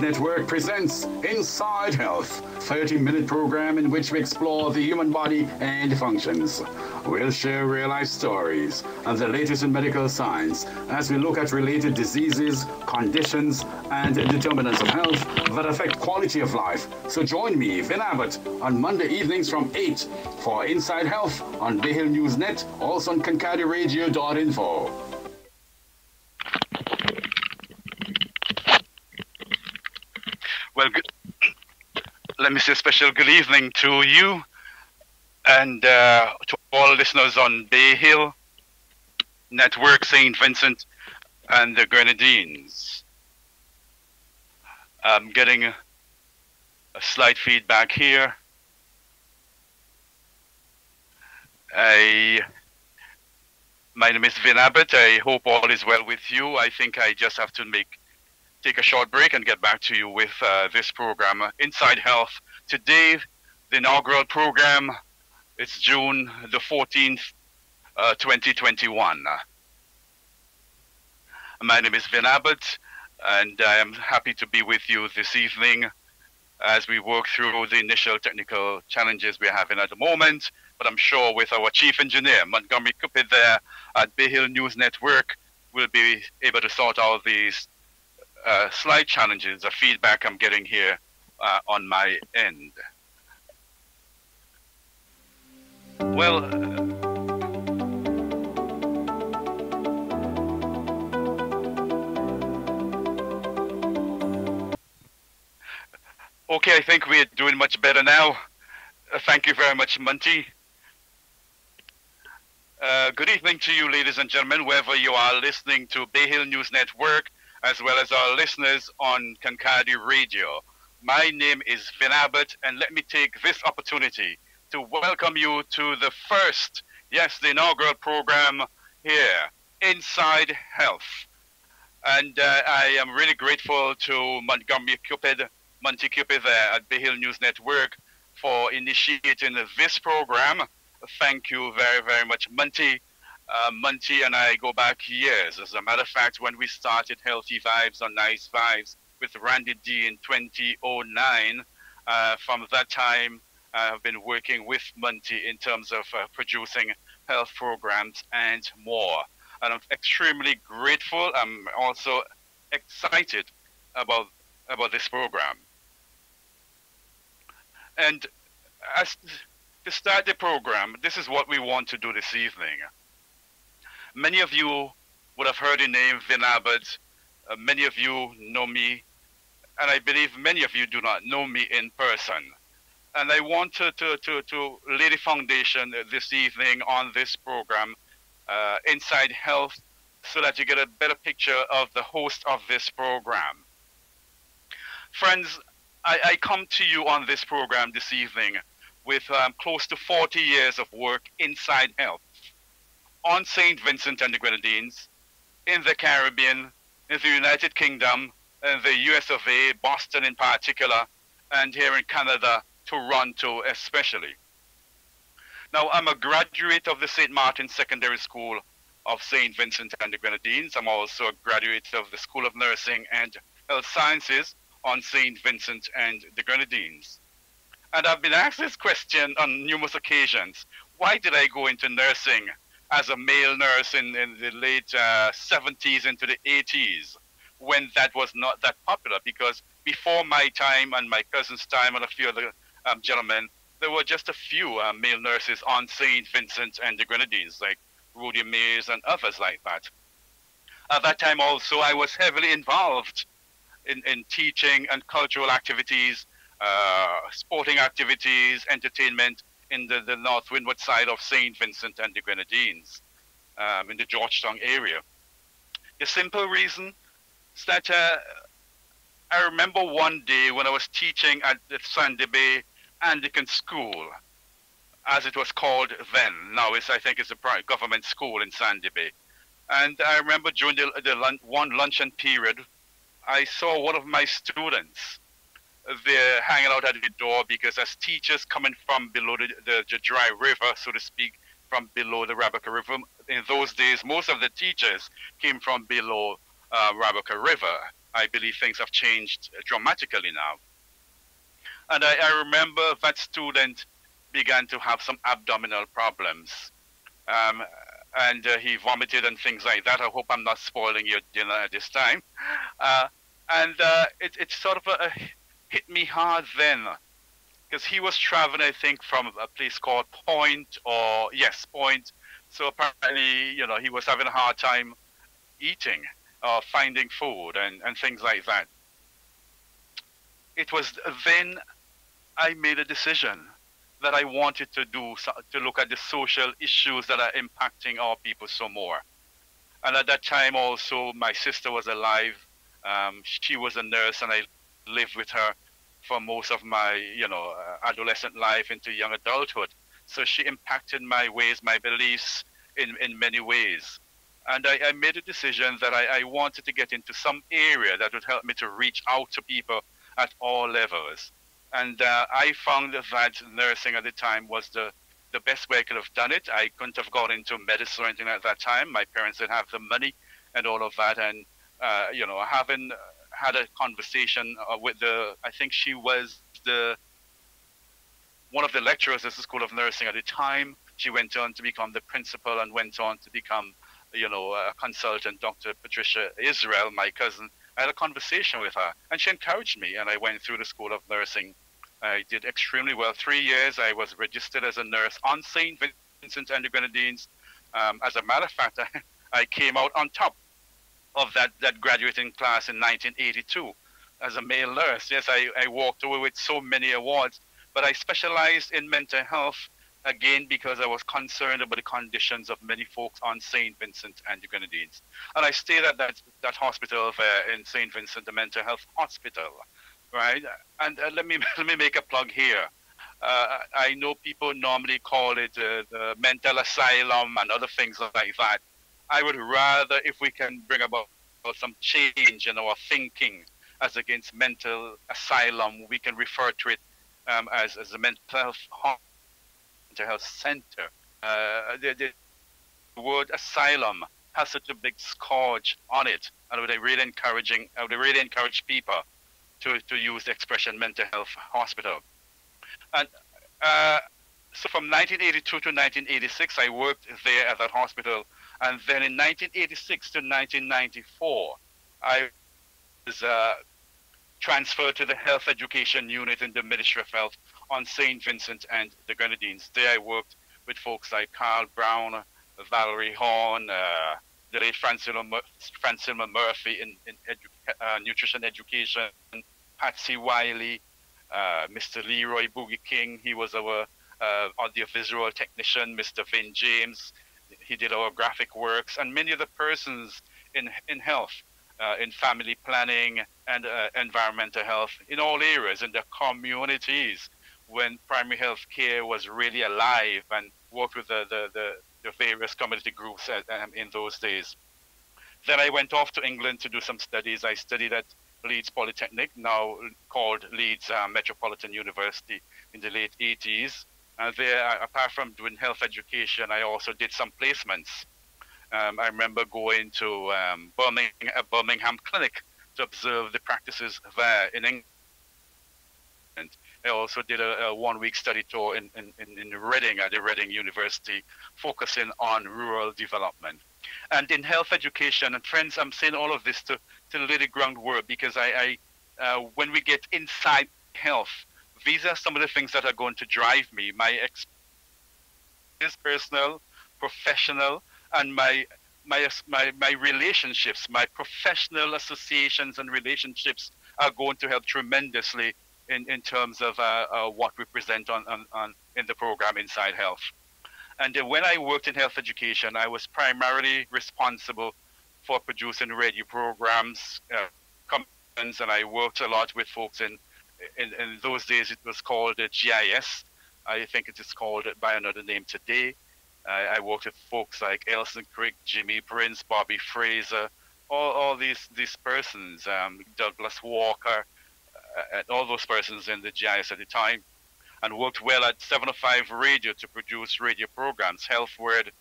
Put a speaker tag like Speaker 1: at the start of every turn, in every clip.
Speaker 1: Network presents Inside Health, 30-minute program in which we explore the human body and functions. We'll share real-life stories and the latest in medical science as we look at related diseases, conditions, and determinants of health that affect quality of life. So join me, Vin Abbott, on Monday evenings from 8 for Inside Health on Bay Hill News Net, also on KincardioRadio.info.
Speaker 2: Well, let me say a special good evening to you and to all listeners on Bay Hill Network, St. Vincent, and the Grenadines. I'm getting a slight feedback here. My name is Vin Abbott. I hope all is well with you. I think I just have to take a short break and get back to you with this program, Inside Health. Today, the inaugural program, it's June the 14th, 2021. My name is Vin Abbott, and I am happy to be with you this evening as we work through the initial technical challenges we're having at the moment. But I'm sure with our chief engineer, Montgomery Cupid there at Bay Hill News Network, we'll be able to sort out these slight challenges, the feedback I'm getting here on my end. Well, okay, I think we're doing much better now. Thank you very much, Monty. Good evening to you, ladies and gentlemen, wherever you are listening to Bay Hill News Network, as well as our listeners on Kincardioradio Radio. My name is Vin Abbott, and let me take this opportunity to welcome you to the first, yes, the inaugural program here, Inside Health. And I am really grateful to Montgomery Cupid, Monty Cupid there at Bay Hill News Network for initiating this program. Thank you very, very much, Monty. Monty and I go back years. As a matter of fact, when we started Healthy Vibes on Nice Vibes with Randy D in 2009, from that time, I've been working with Monty in terms of producing health programs and more. And I'm extremely grateful. I'm also excited about this program. And to start the program, this is what we want to do this evening. Many of you would have heard the name Vin Abbott. Many of you know me, and I believe many of you do not know me in person. And I want to lay the foundation this evening on this program, Inside Health, so that you get a better picture of the host of this program. Friends, I come to you on this program this evening with close to 40 years of work inside health on St. Vincent and the Grenadines, in the Caribbean, in the United Kingdom, in the US of A, Boston in particular, and here in Canada, Toronto especially. Now, I'm a graduate of the St. Martin Secondary School of St. Vincent and the Grenadines. I'm also a graduate of the School of Nursing and Health Sciences on St. Vincent and the Grenadines. And I've been asked this question on numerous occasions. Why did I go into nursing as a male nurse in the late 70s into the 80s, when that was not that popular? Because before my time and my cousin's time and a few other gentlemen, there were just a few male nurses on St. Vincent and the Grenadines, like Rudy Mays and others like that. At that time also, I was heavily involved in teaching and cultural activities, sporting activities, entertainment, in the north windward side of St. Vincent and the Grenadines, in the Georgetown area. The simple reason is that I remember one day when I was teaching at the Sandy Bay Anglican School, as it was called then. Now I think it's a private government school in Sandy Bay. And I remember during one luncheon period, I saw one of my students they're hanging out at the door, because as teachers coming from below the dry river, so to speak, from below the Rabaca River, in those days, most of the teachers came from below Rabaca River. I believe things have changed dramatically now. And I remember that student began to have some abdominal problems. Um, and he vomited and things like that. I hope I'm not spoiling your dinner at this time. Uh, and it sort of hit me hard then, because he was traveling, I think, from a place called Point, or yes, Point. So apparently, you know, he was having a hard time eating or finding food and things like that. It was then I made a decision that I wanted to to look at the social issues that are impacting our people so more. And at that time also, my sister was alive. She was a nurse, and I lived with her for most of my, adolescent life into young adulthood. So she impacted my ways, my beliefs in many ways. And I made a decision that I wanted to get into some area that would help me to reach out to people at all levels. And I found that nursing at the time was the best way I could have done it. I couldn't have gone into medicine or anything at that time. My parents didn't have the money and all of that. And, having had a conversation with I think she was one of the lecturers at the School of Nursing at the time. She went on to become the principal and went on to become, a consultant, Dr. Patricia Israel, my cousin. I had a conversation with her, and she encouraged me, and I went through the School of Nursing. I did extremely well. 3 years, I was registered as a nurse on St. Vincent and the Grenadines. As a matter of fact, I came out on top of that graduating class in 1982 as a male nurse. Yes, I walked away with so many awards, but I specialized in mental health, again, because I was concerned about the conditions of many folks on St. Vincent and the Grenadines. And I stayed at that hospital there in St. Vincent, the mental health hospital, right? And let me make a plug here. I know people normally call it the mental asylum and other things like that. I would rather, if we can bring about some change in our thinking as against mental asylum, we can refer to it as a mental health center. The word asylum has such a big scourge on it, and I would really encourage people to use the expression mental health hospital. And so from 1982 to 1986, I worked there at that hospital. And then in 1986 to 1994, I was transferred to the health education unit in the Ministry of Health on St. Vincent and the Grenadines. There I worked with folks like Carl Brown, Valerie Horn, the late Francilma Murphy in nutrition education, Patsy Wiley, Mr. Leroy Boogie King. He was our audiovisual technician, Mr. Vin James. He did our graphic works, and many of the persons in health, in family planning and environmental health, in all areas, in the communities, when primary health care was really alive, and worked with the various community groups in those days. Then I went off to England to do some studies. I studied at Leeds Polytechnic, now called Leeds Metropolitan University, in the late 80s. There, apart from doing health education, I also did some placements. I remember going to Birmingham Clinic to observe the practices there in England. I also did a one-week study tour in Reading, at the Reading University, focusing on rural development. And in health education, and friends, I'm saying all of this to lay the groundwork, because when we get inside health, these are some of the things that are going to drive me. My experience, personal, professional, and my relationships, my professional associations and relationships are going to help tremendously in terms of what we present on in the program Inside Health. And when I worked in health education, I was primarily responsible for producing radio programs, and I worked a lot with folks in those days. It was called GIS. I think it is called by another name today. I worked with folks like Elson Crick, Jimmy Prince, Bobby Fraser, all these persons, Douglas Walker, and all those persons in the GIS at the time, and worked well at 705 Radio to produce radio programs, Health Word,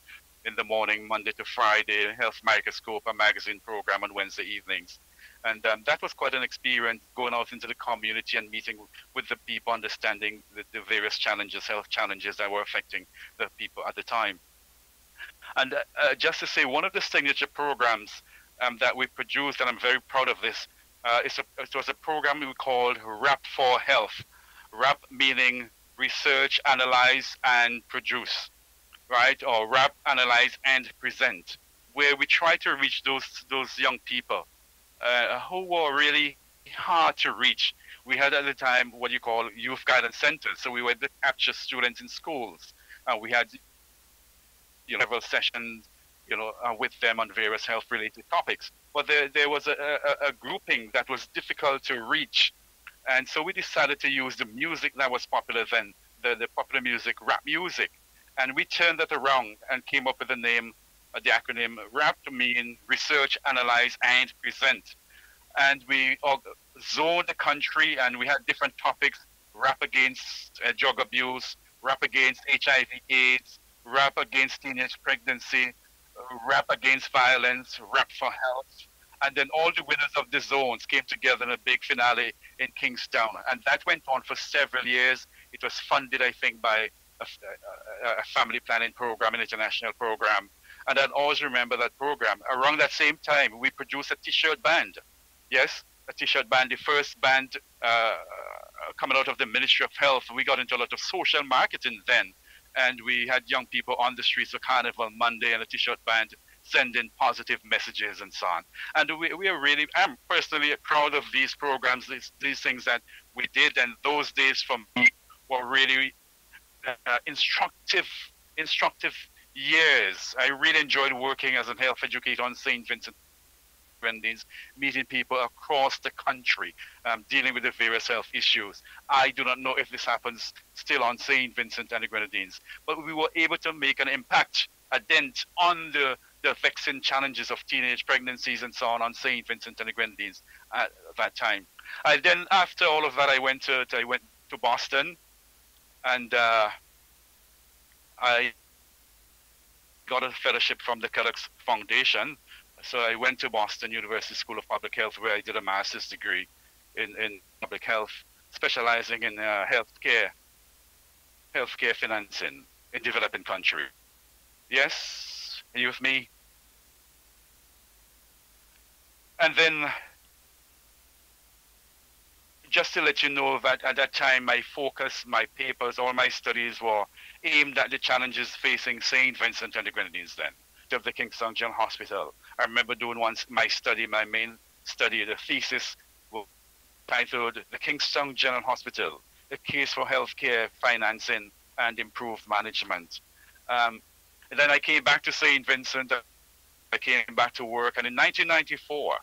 Speaker 2: in the morning, Monday to Friday, Health Microscope, a magazine program on Wednesday evenings. And that was quite an experience, going out into the community and meeting with the people, understanding the various challenges, health challenges that were affecting the people at the time. And just to say, one of the signature programs that we produced, and I'm very proud of this, it was a program we called RAP for Health. RAP meaning research, analyze, and produce, right? Or RAP, analyze, and present, where we try to reach those young people who were really hard to reach. We had at the time what you call youth guidance centers, so we were able to capture students in schools. We had several sessions, with them on various health-related topics. But there was a grouping that was difficult to reach, and so we decided to use the music that was popular then, the popular music, rap music, and we turned that around and came up with the name, the acronym RAP, to mean research, analyze, and present. And we zoned the country, and we had different topics: rap against drug abuse, rap against HIV/AIDS, rap against teenage pregnancy, rap against violence, rap for health. And then all the winners of the zones came together in a big finale in Kingstown. And that went on for several years. It was funded, I think, by a family planning program, an international program. And I always remember that program. Around that same time, we produced a T-shirt band. Yes, a T-shirt band, the first band coming out of the Ministry of Health. We got into a lot of social marketing then. And we had young people on the streets of Carnival Monday and a T-shirt band sending positive messages and so on. And we are really, I'm personally proud of these programs, these things that we did. And those days for me were really instructive years. I really enjoyed working as a health educator on St. Vincent Grenadines, meeting people across the country, dealing with the various health issues. I do not know if this happens still on St. Vincent and the Grenadines, but we were able to make an impact, a dent on the vexing challenges of teenage pregnancies and so on St. Vincent and the Grenadines at that time. Then after all of that, I went to Boston, and I got a fellowship from the Kellogg's Foundation. So I went to Boston University School of Public Health, where I did a master's degree in public health, specializing in healthcare financing in developing country. Yes, are you with me? And then, just to let you know that at that time, my focus, my papers, all my studies were aimed at the challenges facing St. Vincent and the Grenadines then, of the Kingstown General Hospital. I remember doing once my main study, the thesis was titled The Kingstown General Hospital, A Case for Healthcare Financing and Improved Management. And then I came back to St. Vincent, I came back to work, and in 1994,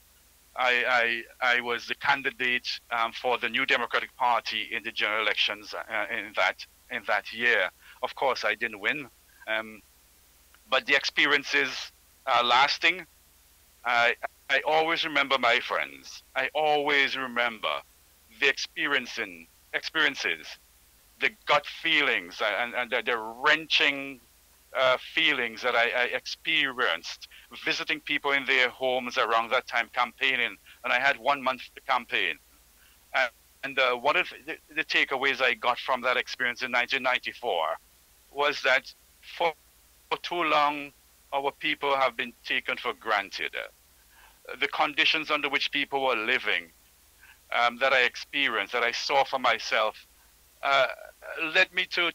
Speaker 2: I was the candidate for the New Democratic Party in the general elections in that year. Of course, I didn't win, but the experiences are lasting. I always remember my friends. I always remember the experiences, the gut feelings, and the wrenching feelings that I experienced visiting people in their homes around that time, campaigning. And I had 1 month to campaign. And one of the takeaways I got from that experience in 1994 was that for too long, our people have been taken for granted. The conditions under which people were living, that I experienced, that I saw for myself, led me to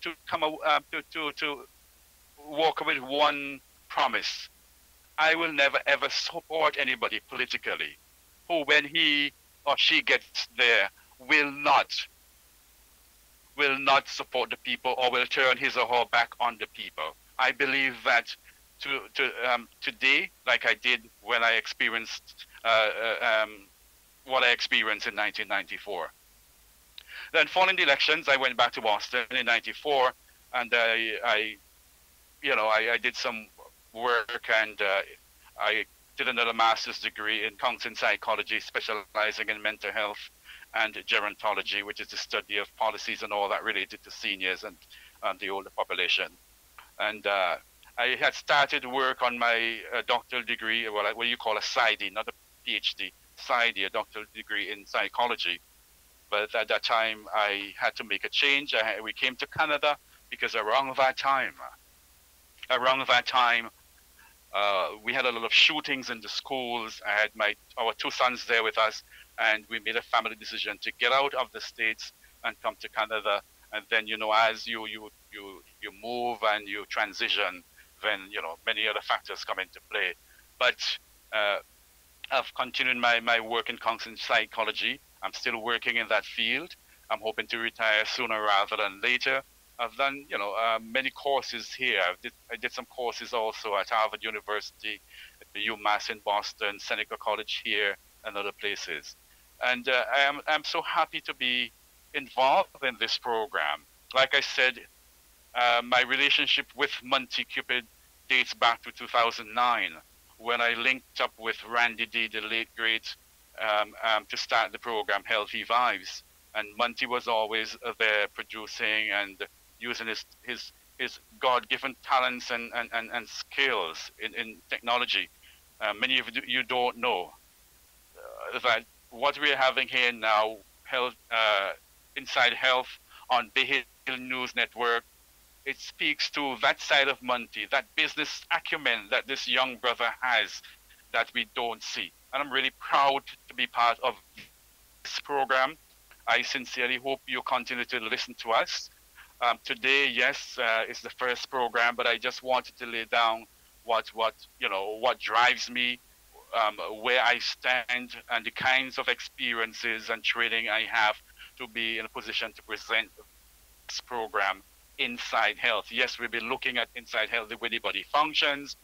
Speaker 2: walk with one promise. I will never ever support anybody politically who, when he or she gets there, will not support the people or will turn his or her back on the people. I believe that today, like I did when I experienced what I experienced in 1994. Then following the elections, I went back to Boston in 94, and I did some work, and I did another master's degree in counseling psychology, specializing in mental health and gerontology, which is the study of policies and all that related to seniors and the older population. And I had started work on my doctoral degree, what you call a PsyD, not a PhD, PsyD, a doctoral degree in psychology. But at that time, I had to make a change. We came to Canada because around that time, we had a lot of shootings in the schools. I had our two sons there with us, and we made a family decision to get out of the States and come to Canada. And then, as you move and you transition, then, many other factors come into play. But I've continued my work in counseling psychology. I'm still working in that field. I'm hoping to retire sooner rather than later. I've done, many courses here. I did some courses also at Harvard University, at the UMass in Boston, Seneca College here, and other places. And I'm so happy to be involved in this program. Like I said, my relationship with Monty Cupid dates back to 2009, when I linked up with Randy D, the late great, to start the program Healthy Vibes. And Monty was always there producing and using his God-given talents and skills in technology. Many of you don't know that what we're having here now, Inside Health on Bay Hill News Network, it speaks to that side of Monty, that business acumen that this young brother has that we don't see. And I'm really proud to be part of this program. I sincerely hope you continue to listen to us. Today, yes, it's the first program, but I just wanted to lay down what drives me, where I stand, and the kinds of experiences and training I have to be in a position to present this program, Inside Health. Yes, we'll be looking at Inside Health, the way the body functions,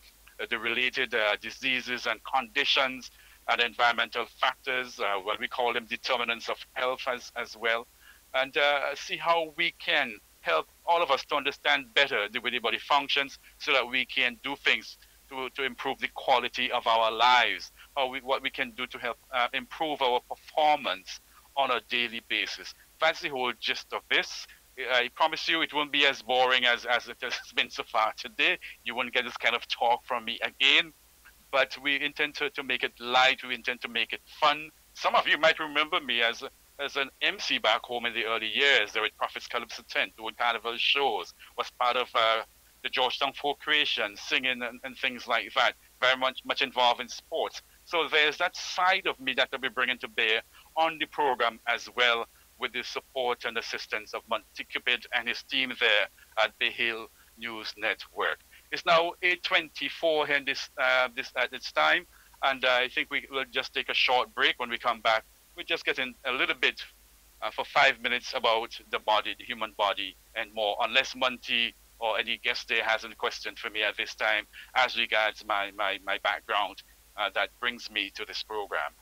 Speaker 2: the related diseases and conditions, and environmental factors, what we call them determinants of health as well, and see how we can help all of us to understand better the way the body functions so that we can do things to improve the quality of our lives, what we can do to help improve our performance on a daily basis. That's the whole gist of this. I promise you it won't be as boring as it has been so far today. You won't get this kind of talk from me again. But we intend to make it light. We intend to make it fun. Some of you might remember me as an MC back home in the early years. There with Prophets Calypso Tent, doing carnival shows, was part of the Georgetown Folk Creation, singing and things like that. Very much involved in sports. So there's that side of me that I'll be bringing to bear on the program as well, with the support and assistance of Monty Cupid and his team there at the Hill News Network. It's now 8:24 here at this time, and I think we will just take a short break. When we come back, we'll just get in a little bit for 5 minutes about the body, the human body, and more, unless Monty or any guest there has any question for me at this time as regards my background that brings me to this program.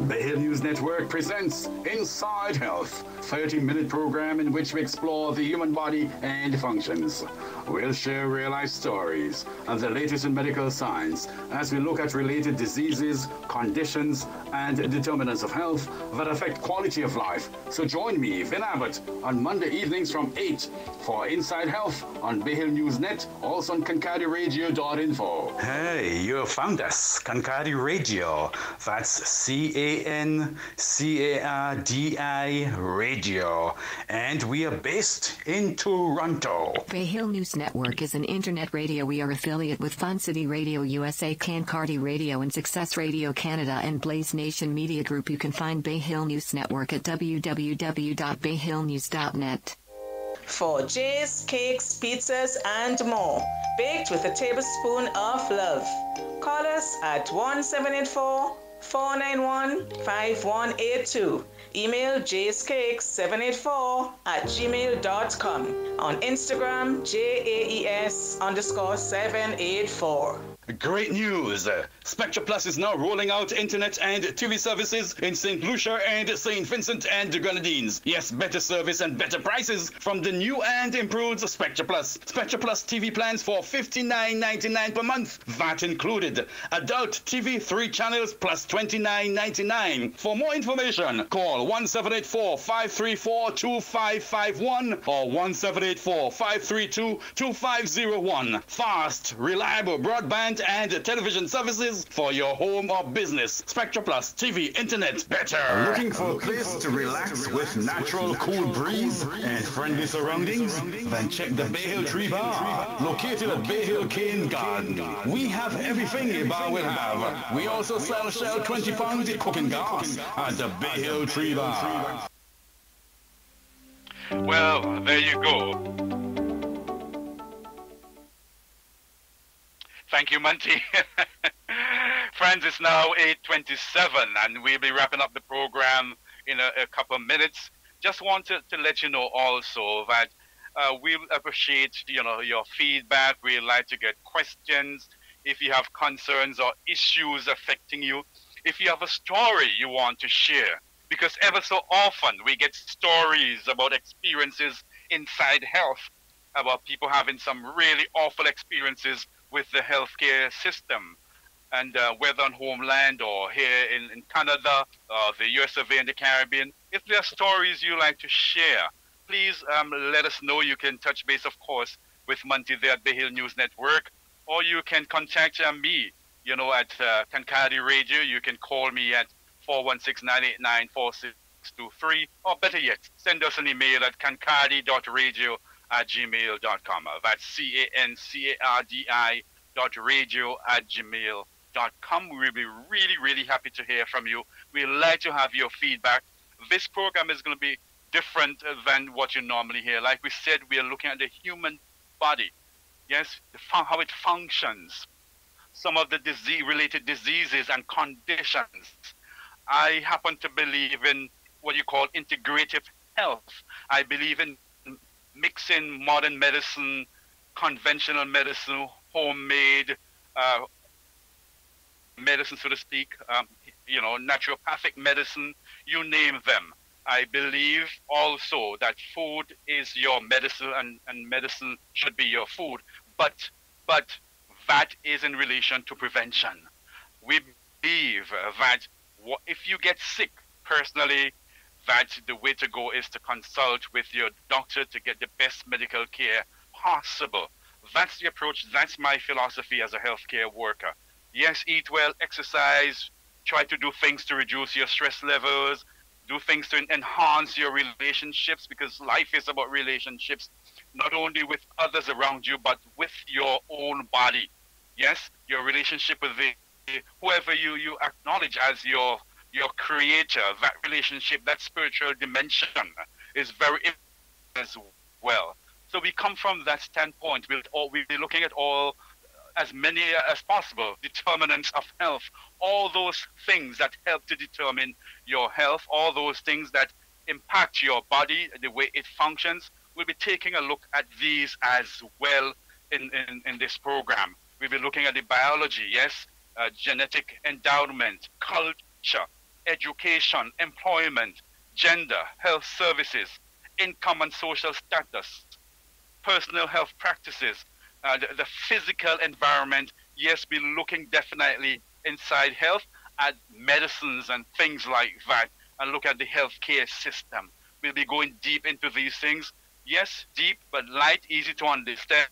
Speaker 1: The Hill News Network presents Inside Health, 30-minute program in which we explore the human body and functions. We'll share real-life stories and the latest in medical science as we look at related diseases, conditions, and determinants of health that affect quality of life. So join me, Vin Abbott, on Monday evenings from 8 for Inside Health on Bay Hill News Net, also on CancardiRadio.info.
Speaker 3: Hey, you found us, Cancardi Radio. That's CANCARDI Radio. And we are based in Toronto.
Speaker 4: Bay Hill News Network is an internet radio. We are affiliate with Fun City Radio USA, Cancardi Radio, and Success Radio Canada, and Blaze Nation Media Group. You can find Bay Hill News Network at www.bayhillnews.net.
Speaker 5: For J's, cakes, pizzas, and more, baked with a tablespoon of love. Call us at 1-784-491-5182. Email jayscakes784@gmail.com. On Instagram, JAES_784.
Speaker 1: Great news! Spectra Plus is now rolling out internet and TV services in St. Lucia and St. Vincent and the Grenadines. Yes, better service and better prices from the new and improved Spectra Plus. Spectra Plus TV plans for $59.99 per month, VAT included. Adult TV 3 channels plus $29.99. For more information, call 1784-534-2551 or 1784-532-2501. Fast, reliable broadband and television services for your home or business. Spectra Plus TV, internet, better.
Speaker 3: Looking for a place to relax with natural cool breeze and friendly surroundings? Then check the Bay Hill Tree Bar, located at Bay Hill Cane Garden. We have everything a bar will have. We also sell Shell 20-pound cooking gas at the Bay Hill Tree Bar.
Speaker 2: Well, there you go. Thank you, Monty. Friends, it's now 8:27, and we'll be wrapping up the program in a couple of minutes. Just wanted to let you know also that we appreciate, your feedback. We'd like to get questions. If you have concerns or issues affecting you, if you have a story you want to share, because ever so often we get stories about experiences inside health, about people having some really awful experiences with the healthcare system, and whether on homeland or here in Canada, the US of A and the Caribbean. If there are stories you like to share, please let us know. You can touch base, of course, with Monty there at Bay Hill News Network, or you can contact me, at Kankadi Radio. You can call me at 416-989-4623, or better yet, send us an email at kankadi.radio@gmail.com. That's CANCARDI.radio@gmail.com. We'll be really, really happy to hear from you. We'd like to have your feedback. This program is going to be different than what you normally hear. Like we said, we are looking at the human body. Yes, how it functions. Some of the related diseases and conditions. I happen to believe in what you call integrative health. I believe in mixing modern medicine, conventional medicine, homemade medicine, so to speak, naturopathic medicine, you name them. I believe also that food is your medicine, and medicine should be your food. But that is in relation to prevention. We believe that if you get sick, personally, that the way to go is to consult with your doctor to get the best medical care possible. That's the approach. That's my philosophy as a healthcare worker. Yes, eat well, exercise, try to do things to reduce your stress levels, do things to enhance your relationships, because life is about relationships, not only with others around you, but with your own body. Yes, your relationship with whoever you acknowledge as your creator, that relationship, that spiritual dimension is very important as well. So we come from that standpoint. We'll be looking at all, as many as possible, determinants of health, all those things that help to determine your health, all those things that impact your body, the way it functions. We'll be taking a look at these as well in this program. We'll be looking at the biology, yes, genetic endowment, culture, education, employment, gender, health services, income and social status, personal health practices, the physical environment. Yes, we're looking definitely inside health at medicines and things like that, and look at the healthcare system. We'll be going deep into these things. Yes, deep, but light, easy to understand.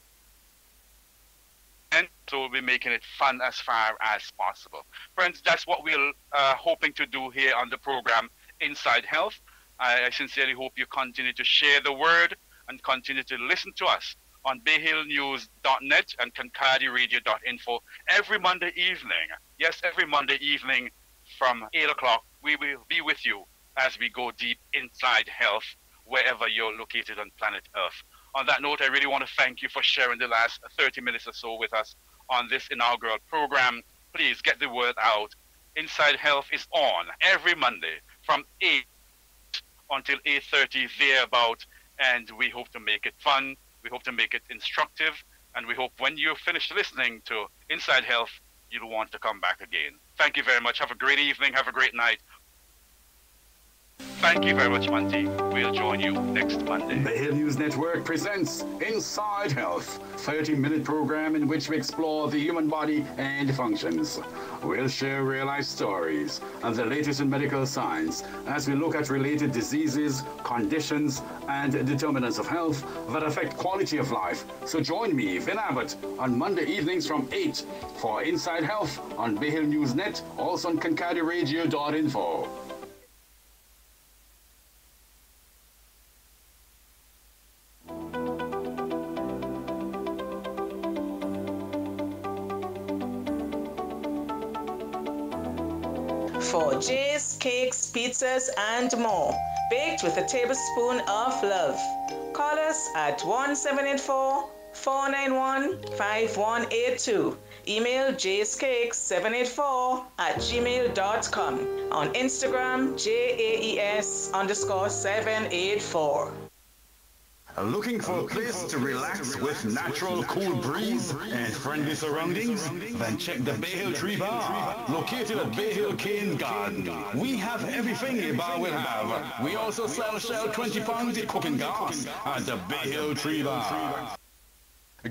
Speaker 2: And so we'll be making it fun as far as possible. Friends, that's what we're hoping to do here on the program, Inside Health. I sincerely hope you continue to share the word and continue to listen to us on bayhillnews.net and kankadiradio.info every Monday evening. Yes, every Monday evening from 8 o'clock, we will be with you as we go deep inside health, wherever you're located on planet Earth. On that note, I really want to thank you for sharing the last 30 minutes or so with us on this inaugural program. Please get the word out. Inside Health is on every Monday from 8 until 8:30 thereabout, and we hope to make it fun. We hope to make it instructive. And we hope when you finish listening to Inside Health, you'll want to come back again. Thank you very much. Have a great evening. Have a great night. Thank you very much, Monty. We'll join you next Monday.
Speaker 1: The Hill News Network presents Inside Health, 30-minute program in which we explore the human body and functions. We'll share real-life stories and the latest in medical science as we look at related diseases, conditions, and determinants of health that affect quality of life. So join me, Vin Abbott, on Monday evenings from 8 for Inside Health on Bay Hill News Net, also on KincardioRadio.info.
Speaker 5: For J's, cakes, pizzas, and more, baked with a tablespoon of love. Call us at 1-784-491-5182. Email jscakes784@gmail.com. On Instagram, JAES_784.
Speaker 3: Looking for a place to relax with natural cool breeze and friendly surroundings? Then check the Bay Hill Tree Bar, located at Bay Hill Cane Garden. We have everything a bar will have. We also sell Shell 20-pound cooking gas at the Bay Hill Tree Bar.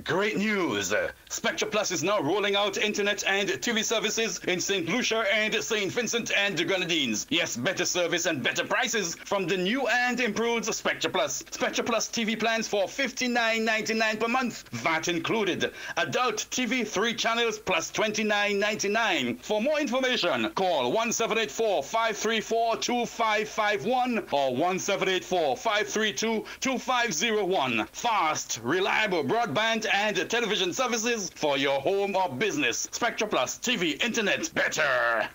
Speaker 1: Great news! Spectra Plus is now rolling out internet and TV services in St. Lucia and St. Vincent and the Grenadines. Yes, better service and better prices from the new and improved Spectra Plus. Spectra Plus TV plans for $59.99 per month. VAT included. Adult TV 3 channels plus $29.99. For more information, call 1-784-534-2551 or 1-784-532-2501. Fast, reliable broadband and television services for your home or business. Spectra Plus TV, internet, better.